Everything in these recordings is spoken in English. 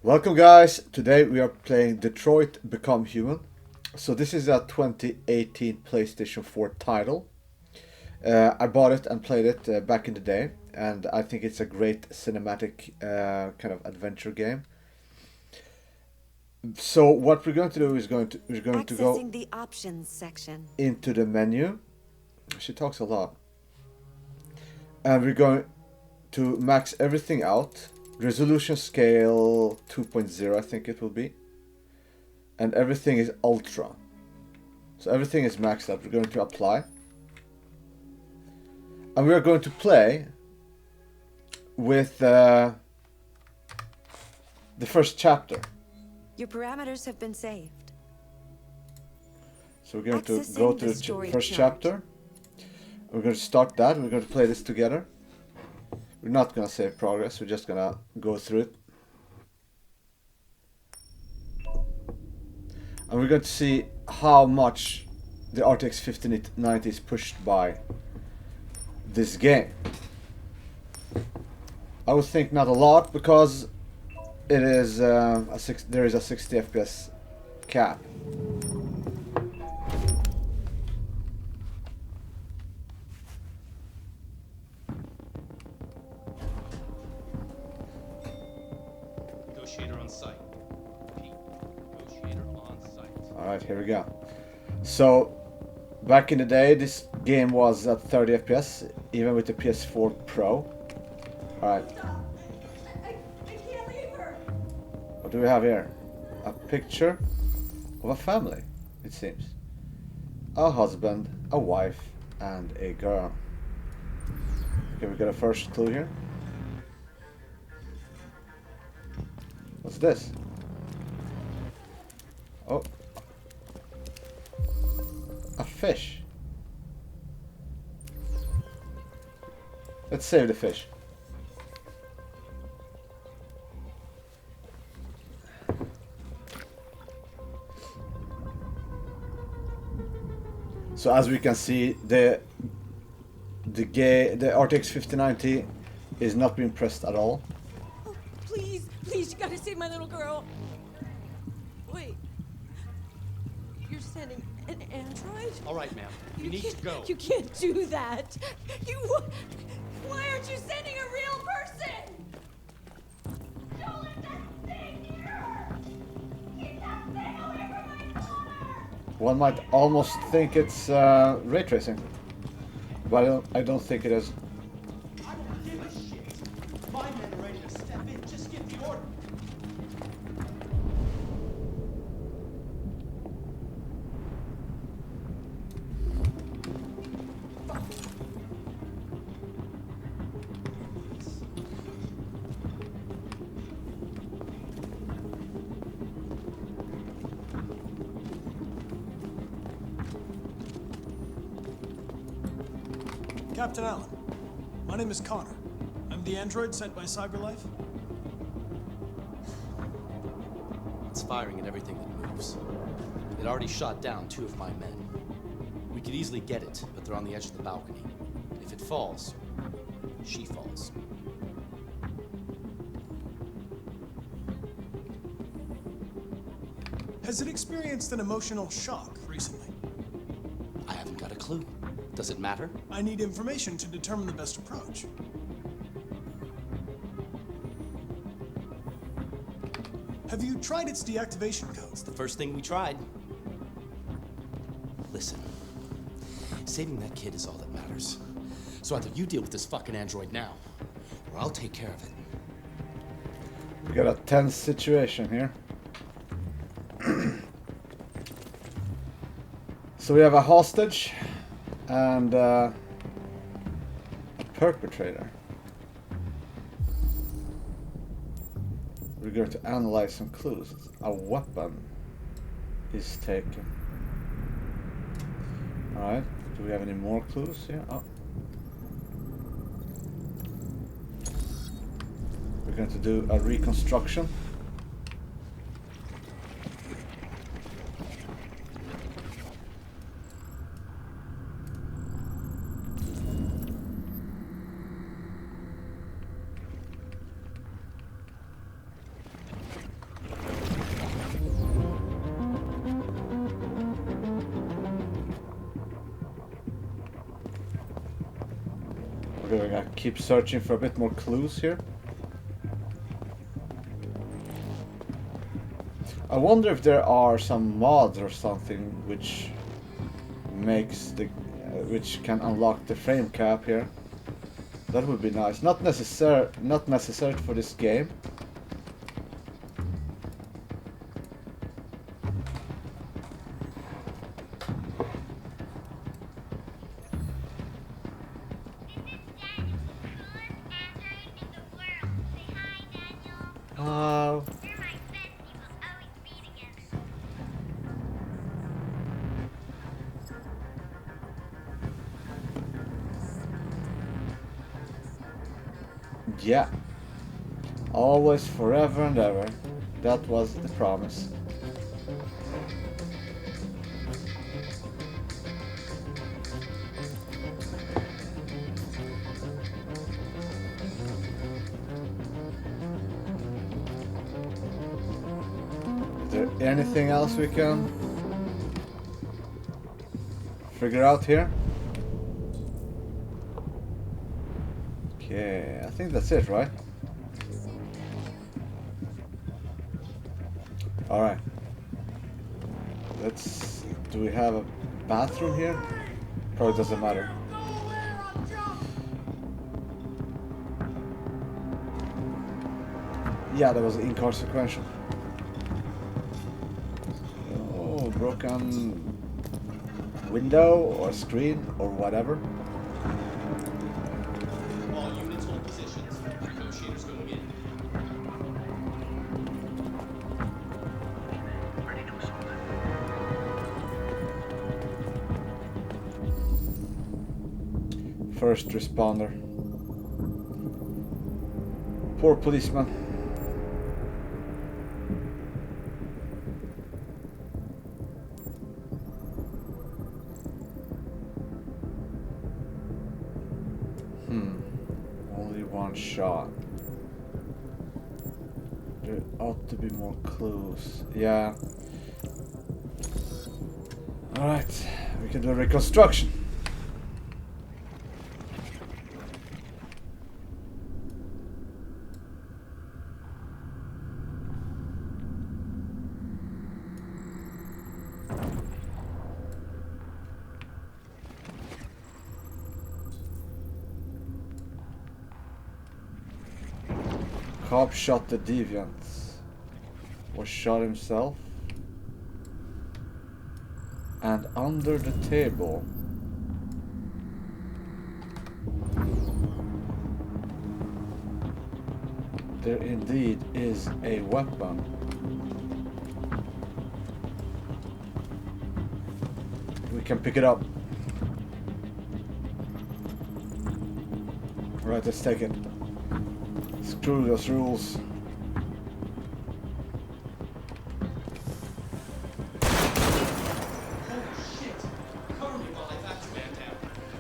Welcome guys, today we are playing Detroit Become Human. So this is a 2018 PlayStation 4 title. I bought it and played it back in the day, and I think it's a great cinematic kind of adventure game. So what we're going to do is we're going to go the options section into the menu. She talks a lot. And we're going to max everything out. Resolution scale 2.0 I think it will be. And everything is ultra. So everything is maxed out. We're going to apply. And we are going to play with the first chapter. Your parameters have been saved. So we're going to go to the first chapter. We're going to start that. We're going to play this together. We're not going to save progress. We're just going to go through it. And we're going to see how much the RTX 5090 is pushed by this game. I would think not a lot, because it is there is a 60 FPS cap. Negotiator on site. Pete, negotiator on site. Alright, here we go. So, back in the day, this game was at 30 FPS, even with the PS4 Pro. Alright. I can't leave her. What do we have here? A picture of a family, it seems. A husband, a wife, and a girl. Okay, we got a first clue here. What's this? Oh. A fish. Let's save the fish. So as we can see, the RTX 5090 is not being pressed at all. Oh, please, you gotta save my little girl. Wait. You're sending an android? All right, ma'am. You need to go. You can't do that. Why aren't you sending a real person? Don't let that thing here. Keep that thing away from my daughter. One might almost think it's ray tracing, but I don't think it is. I don't give a shit. My men are ready to step in. Just give the order. Captain Allen, my name is Connor. I'm the android sent by CyberLife. It's firing at everything that moves. It already shot down 2 of my men. We could easily get it, but they're on the edge of the balcony. If it falls, she falls. Has it experienced an emotional shock recently? I haven't got a clue. Does it matter? I need information to determine the best approach. Have you tried its deactivation codes? The first thing we tried. Listen, saving that kid is all that matters. So either you deal with this fucking android now, or I'll take care of it. We got a tense situation here. So we have a hostage and a perpetrator. We're going to analyze some clues. A weapon is taken. Alright, do we have any more clues here? Oh. We're going to do a reconstruction. Yeah, keep searching for a bit more clues here. I wonder if there are some mods or something which makes the which can unlock the frame cap here. That would be nice. Not necessary for this game. Yeah. Always, forever and ever. That was the promise. Is there anything else we can figure out here? Okay, I think that's it, right? Alright. Do we have a bathroom here? Probably doesn't matter. Yeah, that was inconsequential. Oh, broken window or screen or whatever. All units hold positions. Negotiators going in. First responder. Poor policeman. Only one shot. There ought to be more clues. Yeah. Alright, we can do a reconstruction. Cop shot the deviant. Was shot himself. And under the table. There indeed is a weapon. We can pick it up. Alright, let's take it. Screw those rules. Holy shit! Cover me while I patch you man down.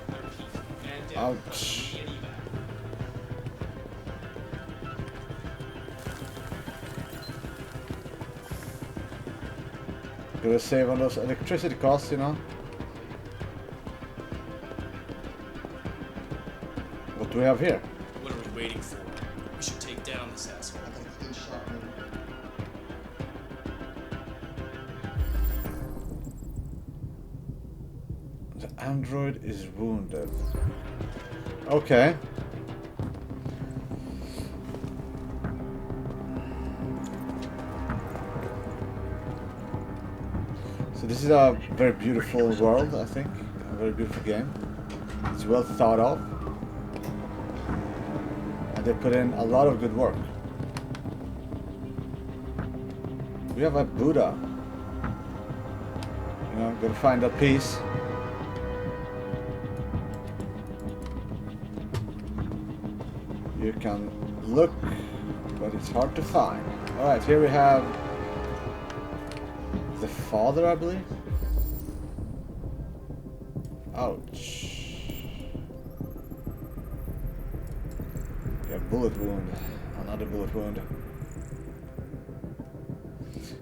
I repeat, man down. Ouch. Be an evac. Gotta save on those electricity costs, you know. What do we have here? What are we waiting for? We should take down this asshole. The android is wounded. Okay. So this is a very beautiful world, I think. A very beautiful game. It's well thought of. And they put in a lot of good work. We have a Buddha. You know, gotta find that piece. You can look, but it's hard to find. Alright, here we have the father, I believe. Ouch. Yeah, bullet wound. Another bullet wound.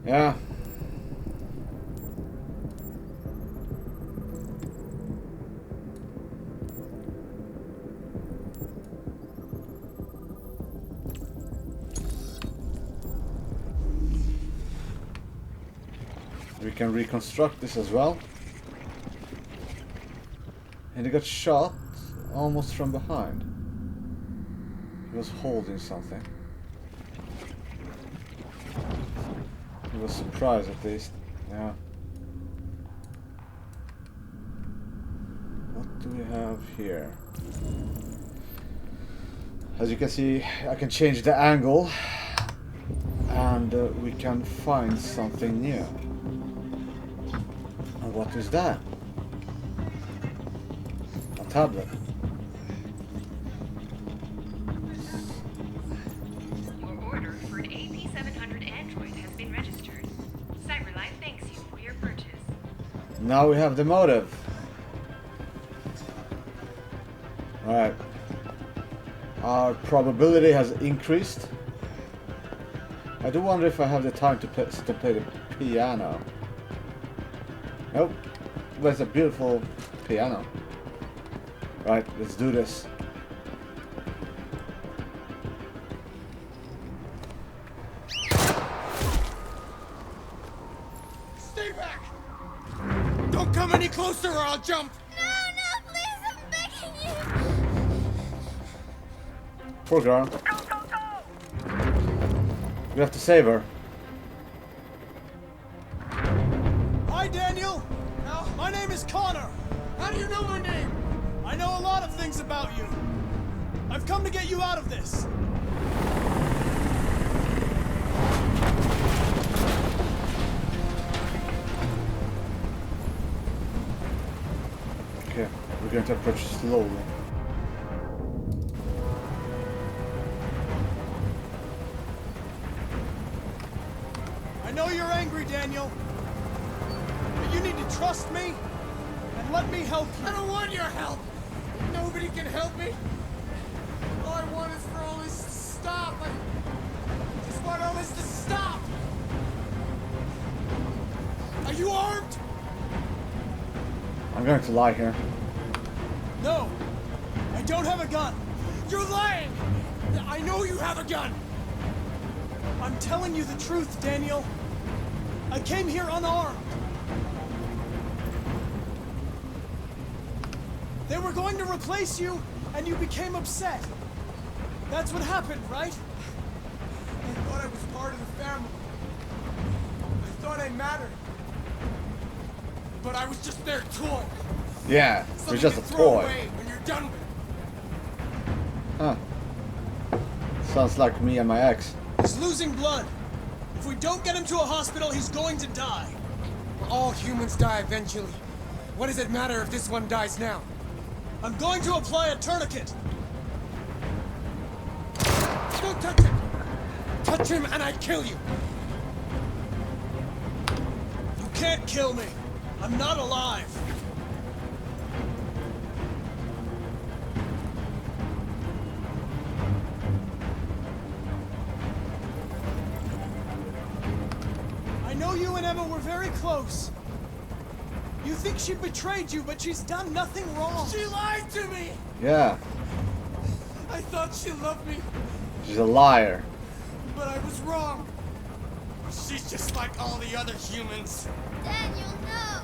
Yeah. We can reconstruct this as well. And he got shot almost from behind. He was holding something. He was surprised at least. Yeah. What do we have here? As you can see, I can change the angle and we can find something new. And what is that? A tablet. Your order for an AP700 Android has been registered. CyberLife thanks you for your purchase. Now we have the motive. Alright. Our probability has increased. I do wonder if I have the time to play the piano. Nope. But it's a beautiful piano. Right, let's do this. Stay back! Don't come any closer or I'll jump! No, please, I'm begging you. Poor girl. We have to save her. Hi, Daniel. My name is Connor. How do you know my name? I know a lot of things about you. I've come to get you out of this. Okay, we're going to approach slowly. I know you're angry, Daniel. But you need to trust me and let me help you. I don't want your help! Nobody can help me! All I want is for all this to stop! I just want all this to stop! Are you armed? I'm going to lie here. No, I don't have a gun. You're lying! I know you have a gun! I'm telling you the truth, Daniel. I came here unarmed. They were going to replace you, and you became upset. That's what happened, right? I thought I was part of the family. I thought I mattered. But I was just their toy. Yeah, Something it's just to a throw toy. away when you're done with it. Huh. Sounds like me and my ex. He's losing blood. If we don't get him to a hospital, he's going to die. All humans die eventually. What does it matter if this one dies now? I'm going to apply a tourniquet. Don't touch him! Touch him and I kill you! You can't kill me. I'm not alive. I know you and Emma were very close. You think she betrayed you, but she's done nothing wrong. She lied to me! Yeah, I thought she loved me, she's a liar. but I was wrong. She's just like all the other humans. Daniel, no.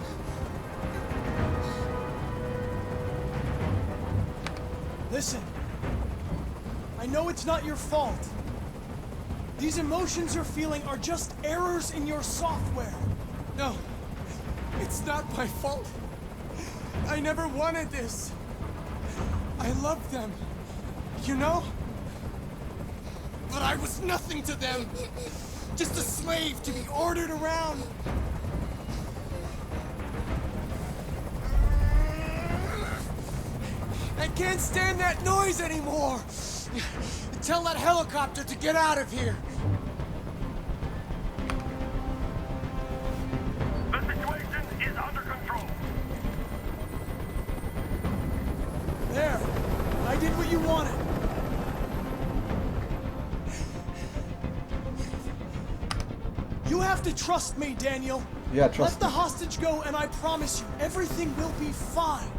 Listen, I know it's not your fault. These emotions you're feeling are just errors in your software. No, it's not my fault. I never wanted this. I loved them, you know? But I was nothing to them. Just a slave to be ordered around. I can't stand that noise anymore. Tell that helicopter to get out of here. The situation is under control. There, I did what you wanted. You have to trust me, Daniel. Yeah, trust Let the me. hostage go, and I promise you, everything will be fine.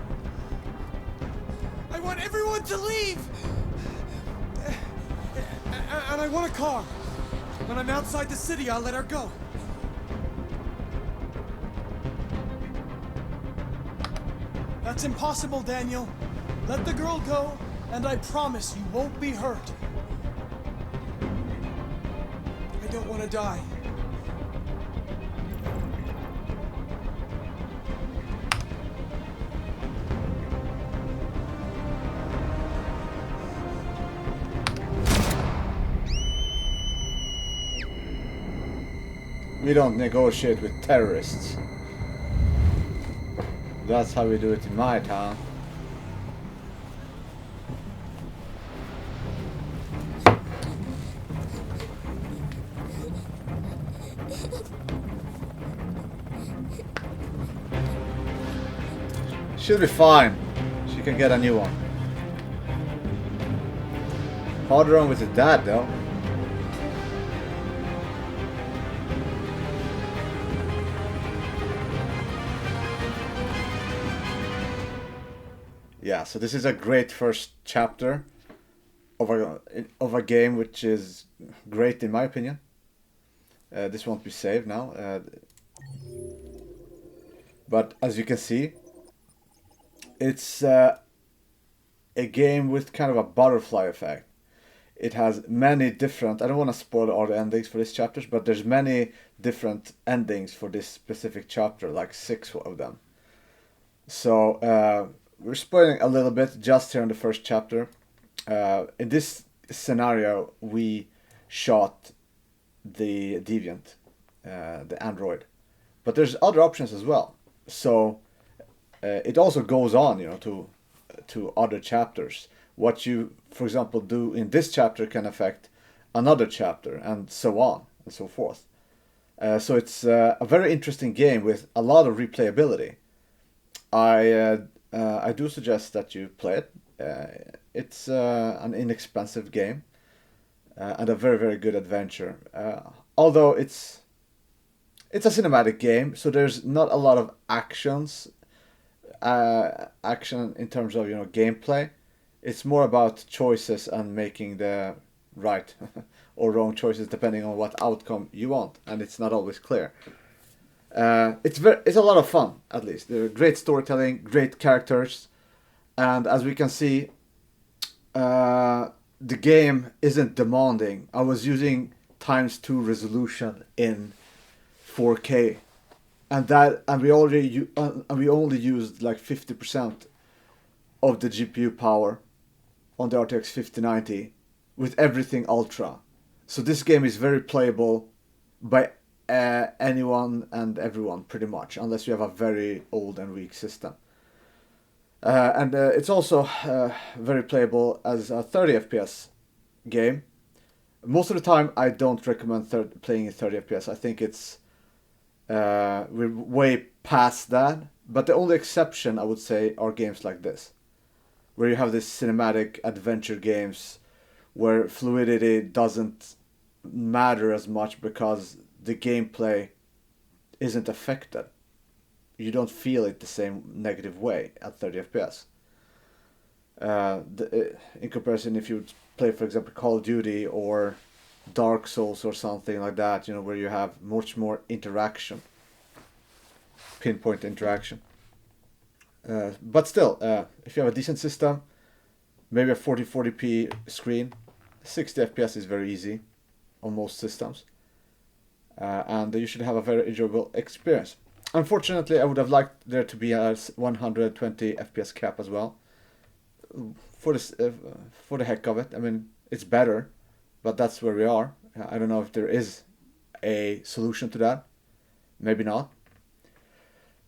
I want everyone to leave! And I want a car. When I'm outside the city, I'll let her go. That's impossible, Daniel. Let the girl go, and I promise you won't be hurt. I don't want to die. We don't negotiate with terrorists. That's how we do it in my town. She'll be fine. She can get a new one. Harder on with the dad though. Yeah, so this is a great first chapter of a game which is great in my opinion. This won't be saved now. But as you can see, it's a game with kind of a butterfly effect. It has many different, I don't want to spoil all the endings for these chapters, but there's many different endings for this specific chapter, like 6 of them. So we're spoiling a little bit just here in the first chapter. In this scenario, we shot the Deviant, the android. But there's other options as well. So it also goes on, you know, to other chapters. What you, for example, do in this chapter can affect another chapter, and so on and so forth. So it's a very interesting game with a lot of replayability. I do suggest that you play it. It's an inexpensive game and a very, very good adventure. Although it's a cinematic game, so there's not a lot of action in terms of, you know, gameplay. It's more about choices and making the right or wrong choices depending on what outcome you want, and it's not always clear. It's a lot of fun, at least. There are great storytelling, great characters, and as we can see, the game isn't demanding. I was using ×2 resolution in 4K, and we only used like 50% of the GPU power on the RTX 5090 with everything ultra. So this game is very playable by anyone and everyone pretty much, unless you have a very old and weak system. And it's also very playable as a 30 FPS game. Most of the time I don't recommend playing in 30 FPS. I think it's we're way past that. But the only exception, I would say, are games like this, where you have this cinematic adventure games where fluidity doesn't matter as much because the gameplay isn't affected. You don't feel it the same negative way at 30 FPS. In comparison, if you play, for example, Call of Duty or Dark Souls or something like that, you know, where you have much more interaction, pinpoint interaction. But still, if you have a decent system, maybe a 4040p screen, 60 FPS is very easy on most systems. And you should have a very enjoyable experience. Unfortunately, I would have liked there to be a 120 FPS cap as well. For the heck of it. I mean, it's better, but that's where we are. I don't know if there is a solution to that. Maybe not.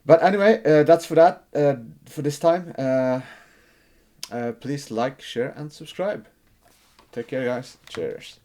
But anyway, that's for that. For this time. Please like, share, and subscribe. Take care, guys. Cheers.